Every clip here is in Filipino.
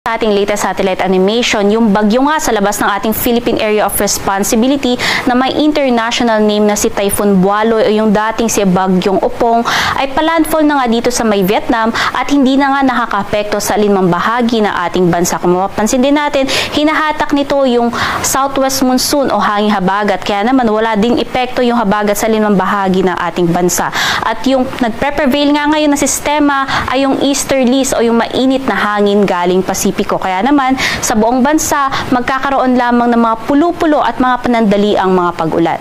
Sa ating latest satellite animation, yung bagyo nga sa labas ng ating Philippine Area of Responsibility na may international name na si Typhoon Bualoy o yung dating si Bagyong Opong ay palandfall na nga dito sa may Vietnam at hindi na nga nakaka-apekto sa alinmang bahagi ng ating bansa. Kung mapapansin din natin, hinahatak nito yung southwest monsoon o hanging habagat, kaya naman wala ding epekto yung habagat sa alinmang bahagi ng ating bansa. At yung nagpre-prevail nga ngayon na sistema ay yung easterlies o yung mainit na hangin galing Pasipiko. Kaya naman, sa buong bansa, magkakaroon lamang ng mga pulo-pulo at mga panandali ang mga pag-ulan.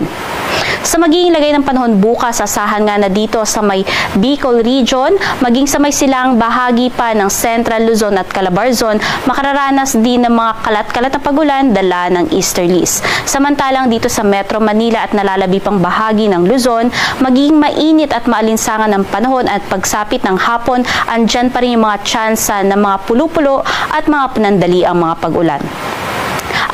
Sa magiging lagay ng panahon bukas, asahan nga na dito sa may Bicol Region, maging sa may silang bahagi pa ng Central Luzon at Calabarzon, makararanas din ng mga kalat-kalat na pag-ulan dala ng easterlies. Samantalang dito sa Metro Manila at nalalabi pang bahagi ng Luzon, magiging mainit at maalinsangan ng panahon at pagsapit ng hapon, andyan pa rin yung mga tsansa ng mga pulo-pulo at mga panandali ang mga pag-ulan.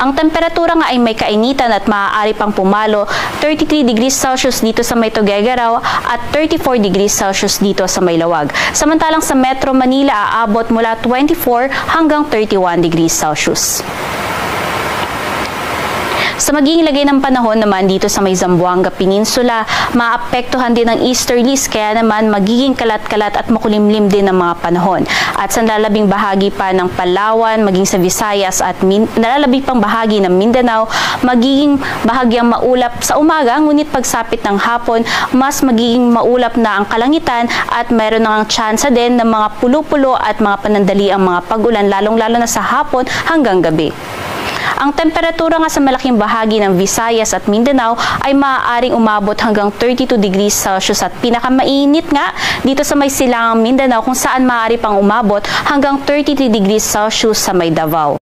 Ang temperatura nga ay may kainitan at maaari pang pumalo 33 degrees Celsius dito sa may Tuguegarao at 34 degrees Celsius dito sa may Lawag. Samantalang sa Metro Manila aabot mula 24 hanggang 31 degrees Celsius. Sa magiging lagay ng panahon naman dito sa may Zamboanga Peninsula, maapektuhan din ng easterlies, kaya naman magiging kalat-kalat at makulimlim din ang mga panahon. At sa nalalabing bahagi pa ng Palawan, maging sa Visayas at nalalabing pang bahagi ng Mindanao, magiging bahagyang maulap sa umaga, ngunit pagsapit ng hapon, mas magiging maulap na ang kalangitan at mayroon ng tsansa din ng mga pulo-pulo at mga panandali ang mga pag-ulan, lalong-lalo na sa hapon hanggang gabi. Ang temperatura nga sa malaking bahagi ng Visayas at Mindanao ay maaaring umabot hanggang 32 degrees Celsius at pinakamainit nga dito sa may silangang Mindanao kung saan maaari pang umabot hanggang 33 degrees Celsius sa may Davao.